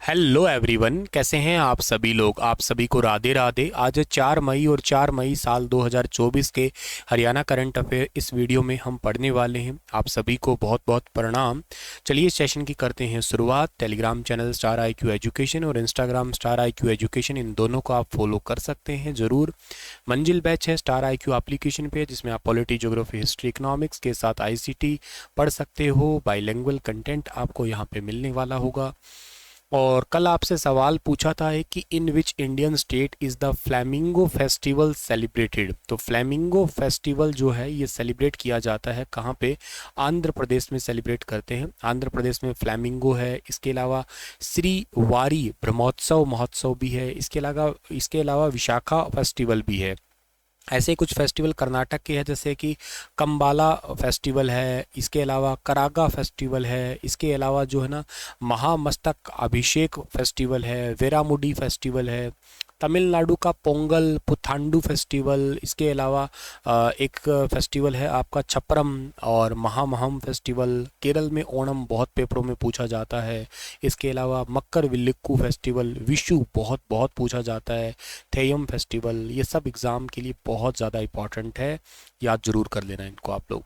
Hello everyone, कैसे हैं आप सभी लोग। आप सभी को राधे राधे। आज 4 मई और 4 मई साल 2024 के हरियाणा करंट अफेयर इस वीडियो में हम पढ़ने वाले हैं। आप सभी को बहुत बहुत प्रणाम। चलिए सेशन की करते हैं शुरुआत। Telegram channel star IQ education और इंस्टाग्राम स्टार IQ एजुकेशन, इन दोनों को आप फॉलो कर सकते हैं ज़रूर। मंजिल बैच है स्टार IQ एप्लीकेशन पे, जिसमें आप पॉलिटी, ज्योग्राफी, हिस्ट्री, इकोनॉमिक्स के साथ ICT पढ़ सकते हो। बाईलिंगुअल कंटेंट आपको यहाँ पे मिलने वाला होगा। और कल आपसे सवाल पूछा था कि in which Indian state is the flamingo festival celebrated. तो फ्लैमिंगो फेस्टिवल जो है ये सेलिब्रेट किया जाता है कहाँ पे? आंध्र प्रदेश में सेलिब्रेट करते हैं। आंध्र प्रदेश में फ्लैमिंगो है। इसके अलावा श्री वारी ब्रह्मोत्सव महोत्सव भी है। इसके अलावा विशाखा फेस्टिवल भी है। ऐसे कुछ फेस्टिवल कर्नाटक के हैं, जैसे कि कंबाला फेस्टिवल है। इसके अलावा करागा फेस्टिवल है। इसके अलावा जो है ना महामस्तक अभिषेक फेस्टिवल है। वेरामुडी फेस्टिवल है। तमिलनाडु का पोंगल पुथांडु फेस्टिवल। इसके अलावा एक फेस्टिवल है आपका छपरम और महामहम फेस्टिवल। केरल में ओणम बहुत पेपरों में पूछा जाता है। इसके अलावा मक्कर विल्लिक्कू फेस्टिवल, विशु बहुत बहुत पूछा जाता है। थेयम फेस्टिवल, ये सब एग्ज़ाम के लिए बहुत ज़्यादा इंपॉर्टेंट है, याद जरूर कर लेना इनको आप लोग।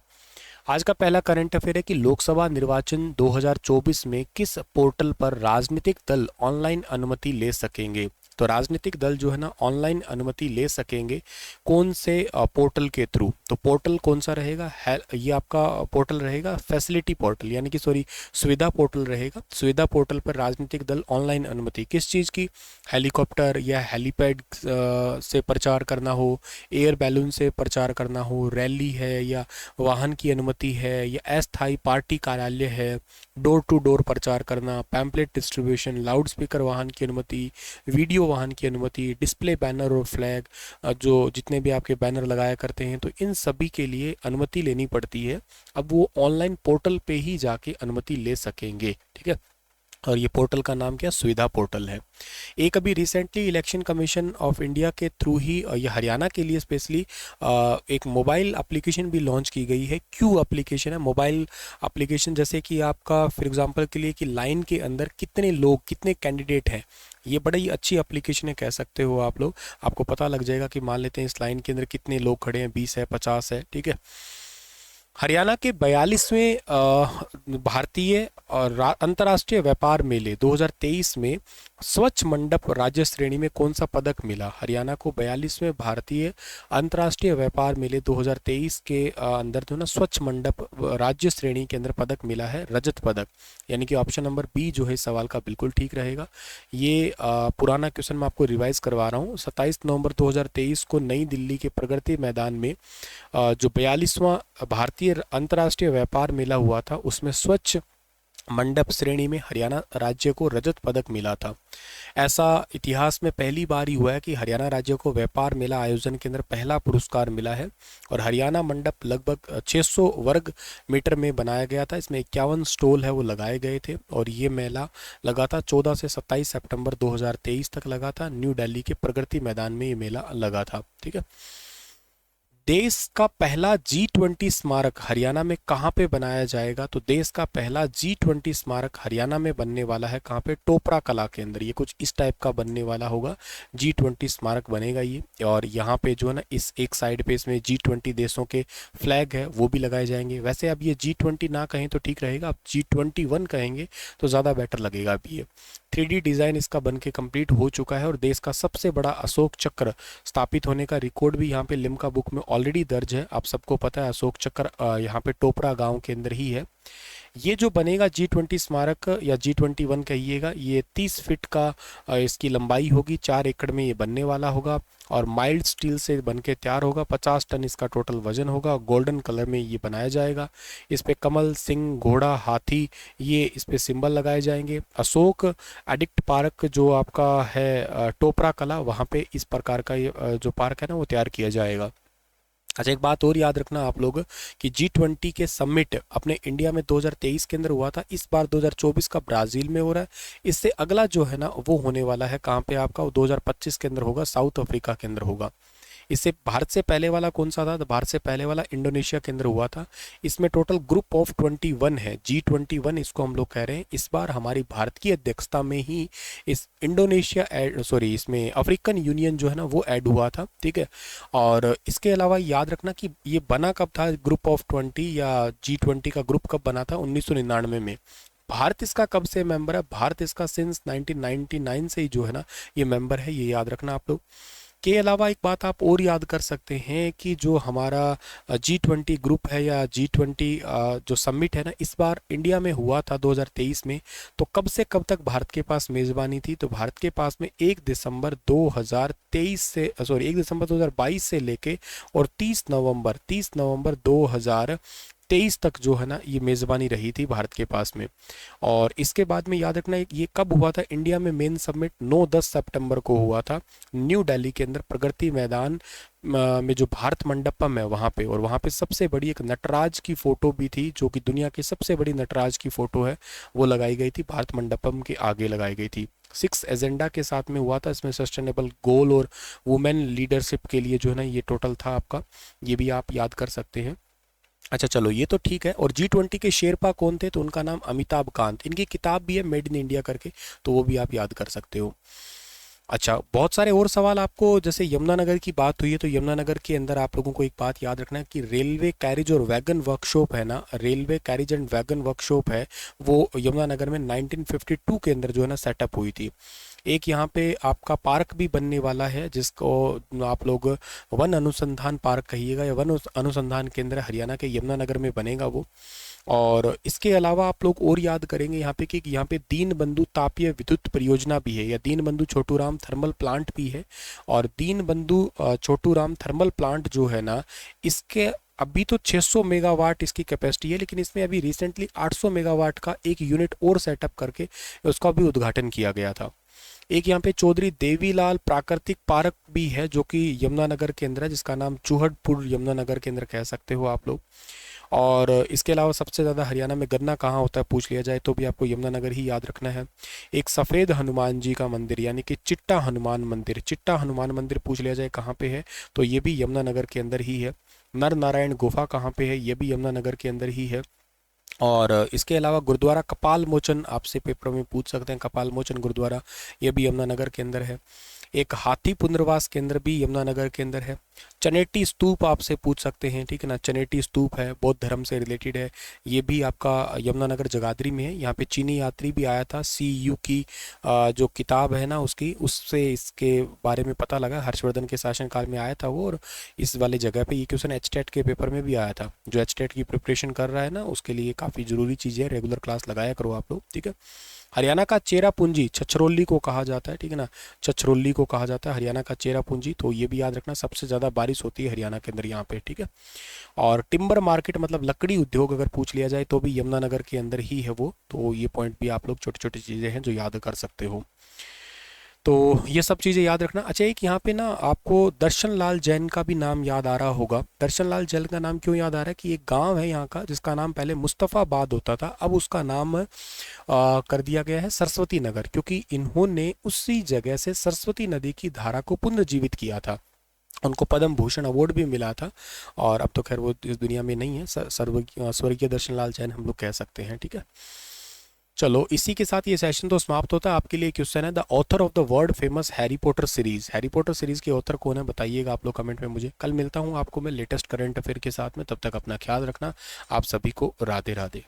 आज का पहला करंट अफेयर है कि लोकसभा निर्वाचन 2024 में किस पोर्टल पर राजनीतिक दल ऑनलाइन अनुमति ले सकेंगे। तो राजनीतिक दल जो है ना ऑनलाइन अनुमति ले सकेंगे कौन से पोर्टल के थ्रू। तो पोर्टल कौन सा रहेगा है? ये आपका पोर्टल रहेगा फैसिलिटी पोर्टल, यानी कि सॉरी सुविधा पोर्टल रहेगा। सुविधा पोर्टल पर राजनीतिक दल ऑनलाइन अनुमति किस चीज़ की? हेलीकॉप्टर या हेलीपैड से प्रचार करना हो, एयर बैलून से प्रचार करना हो, रैली है या वाहन की अनुमति है, या अस्थायी पार्टी कार्यालय है, डोर टू डोर प्रचार करना, पैम्पलेट डिस्ट्रीब्यूशन, लाउड स्पीकर वाहन की अनुमति, वीडियो वाहन की अनुमति, डिस्प्ले बैनर और फ्लैग, जो जितने भी आपके बैनर लगाया करते हैं, तो इन सभी के लिए अनुमति लेनी पड़ती है। अब वो ऑनलाइन पोर्टल पे ही जाके अनुमति ले सकेंगे, ठीक है। और ये पोर्टल का नाम क्या? सुविधा पोर्टल है। एक अभी recently election commission of India के थ्रू ही ये हरियाणा के लिए स्पेशली एक मोबाइल एप्लीकेशन भी लॉन्च की गई है। क्यू एप्लीकेशन है, मोबाइल एप्लीकेशन। जैसे कि आपका फॉर एग्जांपल के लिए कि लाइन के अंदर कितने लोग, कितने कैंडिडेट हैं, ये बड़ी अच्छी एप्लीकेशन है, कह सकते हो आप लोग। आपको पता लग जाएगा कि मान लेते हैं इस लाइन के अंदर कितने लोग खड़े हैं, 20 है, 50 है, ठीक है। हरियाणा के 42वें भारतीय और अंतर्राष्ट्रीय व्यापार मेले 2023 में स्वच्छ मंडप राज्य श्रेणी में कौन सा पदक मिला? हरियाणा को 42वें भारतीय अंतर्राष्ट्रीय व्यापार मेले 2023 के अंदर जो ना स्वच्छ मंडप राज्य श्रेणी के अंदर पदक मिला है, रजत पदक। यानी कि ऑप्शन नंबर बी जो है इस सवाल का बिल्कुल ठीक रहेगा। ये पुराना क्वेश्चन मैं आपको रिवाइज करवा रहा हूँ। 27 नवंबर 2023 को नई दिल्ली के प्रगति मैदान में जो 42वां भारतीय अंतर्राष्ट्रीय व्यापार मेला हुआ था, उसमें स्वच्छ मंडप श्रेणी में हरियाणा राज्य को रजत पदक मिला था। ऐसा इतिहास में पहली बार ही हुआ है कि हरियाणा राज्य को व्यापार मेला आयोजन के अंदर पहला पुरस्कार मिला है। और हरियाणा मंडप लगभग 600 वर्ग मीटर में बनाया गया था। इसमें 51 स्टॉल है वो लगाए गए थे। और ये मेला लगा था 14 से 27 सितंबर 2023 तक लगा था। न्यू दिल्ली के प्रगति मैदान में ये मेला लगा था, ठीक है। देश का पहला G20 स्मारक हरियाणा में कहाँ पे बनाया जाएगा? तो देश का पहला G20 स्मारक हरियाणा में बनने वाला है। कहाँ पे? टोपरा कला के अंदर। ये कुछ इस टाइप का बनने वाला होगा, G20 स्मारक बनेगा ये। और यहाँ पे जो है ना इस एक साइड पे इसमें G20 देशों के फ्लैग है वो भी लगाए जाएंगे। वैसे अब ये G20 ना कहें तो ठीक रहेगा, अब G21 कहेंगे तो ज़्यादा बेटर लगेगा। अब ये 3D डिज़ाइन इसका बन के कम्प्लीट हो चुका है। और देश का सबसे बड़ा अशोक चक्र स्थापित होने का रिकॉर्ड भी यहाँ पे लिम्का बुक में ऑलरेडी दर्ज है। आप सबको पता है अशोक चक्र यहाँ पे टोपरा गांव के अंदर ही है। ये जो बनेगा G20 स्मारक या G21 कहिएगा, ये 30 फीट का इसकी लंबाई होगी। 4 एकड़ में ये बनने वाला होगा और माइल्ड स्टील से बन के तैयार होगा। 50 टन इसका टोटल वजन होगा। गोल्डन कलर में ये बनाया जाएगा। इस पे कमल, सिंह, घोड़ा, हाथी, ये इस पे सिंबल लगाए जाएंगे। अशोक एडिक्ट पार्क जो आपका है टोपरा कला, वहाँ पे इस प्रकार का ये जो पार्क है ना वो तैयार किया जाएगा। अच्छा, एक बात और याद रखना आप लोग कि G20 के समिट अपने इंडिया में 2023 के अंदर हुआ था। इस बार 2024 का ब्राज़ील में हो रहा है। इससे अगला जो है ना वो होने वाला है कहाँ पे आपका? वो 2025 के अंदर होगा, साउथ अफ्रीका के अंदर होगा। इससे भारत से पहले वाला कौन सा था? तो भारत से पहले वाला इंडोनेशिया के अंदर हुआ था। इसमें टोटल ग्रुप ऑफ 21 है, G21 इसको हम लोग कह रहे हैं। इस बार हमारी भारत की अध्यक्षता में ही इस इसमें अफ्रीकन यूनियन जो है ना वो ऐड हुआ था, ठीक है। और इसके अलावा याद रखना कि ये बना कब था, ग्रुप ऑफ 20 या G20 का ग्रुप कब बना था? 1999 में। भारत इसका कब से मेंबर है? भारत इसका सिंस 1999 से ही जो है ना ये मेंबर है, ये याद रखना आप लोग। के अलावा एक बात आप और याद कर सकते हैं कि जो हमारा G20 ग्रुप है या G20 जो समिट है ना, इस बार इंडिया में हुआ था 2023 में। तो कब से कब तक भारत के पास मेज़बानी थी? तो भारत के पास में 1 दिसंबर 2022 से लेके और 30 नवंबर 2023 तक जो है ना ये मेज़बानी रही थी भारत के पास में। और इसके बाद में याद रखना ये कब हुआ था इंडिया में? मेन समिट 9-10 सितंबर को हुआ था न्यू दिल्ली के अंदर, प्रगति मैदान में जो भारत मंडपम है वहाँ पे। और वहाँ पे सबसे बड़ी एक नटराज की फ़ोटो भी थी, जो कि दुनिया की सबसे बड़ी नटराज की फ़ोटो है, वो लगाई गई थी, भारत मंडपम के आगे लगाई गई थी। 6 एजेंडा के साथ में हुआ था। इसमें सस्टेनेबल गोल और वुमेन लीडरशिप के लिए जो है ना ये टोटल था आपका, ये भी आप याद कर सकते हैं। अच्छा चलो ये तो ठीक है। और G20 के शेरपा कौन थे? तो उनका नाम अमिताभ कांत। इनकी किताब भी है मेड इन इंडिया करके, तो वो भी आप याद कर सकते हो। अच्छा, बहुत सारे और सवाल आपको, जैसे यमुनानगर की बात हुई है तो यमुनानगर के अंदर आप लोगों को एक बात याद रखना है कि रेलवे कैरिज और वैगन वर्कशॉप है ना, railway carriage and wagon workshop है वो यमुनानगर में 1952 के अंदर जो है ना सेटअप हुई थी। एक यहाँ पे आपका पार्क भी बनने वाला है जिसको आप लोग वन अनुसंधान पार्क कहिएगा या वन अनुसंधान केंद्र, हरियाणा के यमुनानगर में बनेगा वो। और इसके अलावा आप लोग और याद करेंगे यहाँ पे कि यहाँ पे दीनबंधु तापीय विद्युत परियोजना भी है या दीनबंधु छोटूराम थर्मल प्लांट भी है। और दीनबंधु छोटूराम थर्मल प्लांट जो है ना, इसके अभी तो 600 मेगावाट इसकी कैपेसिटी है, लेकिन इसमें अभी रिसेंटली 800 मेगावाट का एक यूनिट और सेटअप करके उसका भी उद्घाटन किया गया था। एक यहाँ पे चौधरी देवीलाल प्राकृतिक पार्क भी है जो कि यमुनानगर के अंदर है, जिसका नाम चूहड़पुर यमुनानगर के अंदर कह सकते हो आप लोग। और इसके अलावा सबसे ज़्यादा हरियाणा में गन्ना कहाँ होता है पूछ लिया जाए तो भी आपको यमुनानगर ही याद रखना है। एक सफ़ेद हनुमान जी का मंदिर यानी कि चिट्टा हनुमान मंदिर, चिट्टा हनुमान मंदिर पूछ लिया जाए कहाँ पे है तो ये भी यमुनानगर के अंदर ही है। नर नारायण गुफा कहाँ पे है? ये भी यमुनानगर के अंदर ही है। और इसके अलावा गुरुद्वारा कपाल मोचन आपसे पेपर में पूछ सकते हैं, कपाल मोचन गुरुद्वारा, ये भी यमुनानगर के अंदर है। एक हाथी पुनर्वास केंद्र भी यमुनानगर के अंदर है। चनेटी स्तूप आपसे पूछ सकते हैं, ठीक है ना, चनेटी स्तूप है, बौद्ध धर्म से रिलेटेड है, ये भी आपका यमुनानगर जगाधरी में है। यहाँ पे चीनी यात्री भी आया था, CU की जो किताब है ना उसकी, उससे इसके बारे में पता लगा, हर्षवर्धन के शासनकाल में आया था वो। और इस वाले जगह पे ये क्वेश्चन HTET के पेपर में भी आया था। जो HTET की प्रिपरेशन कर रहा है ना उसके लिए काफ़ी ज़रूरी चीज़ है, रेगुलर क्लास लगाया करो आप लोग, ठीक है। हरियाणा का चेरापूंजी छछरौली को कहा जाता है, ठीक है ना, छछरौली को कहा जाता है हरियाणा का चेरापूंजी। तो ये भी याद रखना, सबसे ज़्यादा बारिश होती है हरियाणा के अंदर यहाँ पे, ठीक है। और टिम्बर मार्केट मतलब लकड़ी उद्योग अगर पूछ लिया जाए तो भी यमुनानगर के अंदर ही है वो। तो ये पॉइंट भी आप लोग छोटी छोटी चीज़ें हैं जो याद कर सकते हो। तो ये सब चीज़ें याद रखना। अच्छा, एक यहाँ पे ना आपको दर्शन लाल जैन का भी नाम याद आ रहा होगा। दर्शन लाल जैन का नाम क्यों याद आ रहा है कि एक गांव है यहाँ का जिसका नाम पहले मुस्तफ़ाबाद होता था, अब उसका नाम कर दिया गया है सरस्वती नगर, क्योंकि इन्होंने उसी जगह से सरस्वती नदी की धारा को पुनर्जीवित किया था। उनको पद्म भूषण अवार्ड भी मिला था और अब तो खैर वो इस दुनिया में नहीं है, स्वर्गीय दर्शन लाल जैन हम लोग कह सकते हैं, ठीक है। चलो इसी के साथ ये सेशन तो समाप्त होता है। आपके लिए क्वेश्चन है, the author of the world famous Harry Potter series, Harry Potter series के ऑथर कौन है बताइएगा आप लोग कमेंट में मुझे। कल मिलता हूँ आपको मैं लेटेस्ट करंट अफेयर के साथ में, तब तक अपना ख्याल रखना। आप सभी को राधे राधे।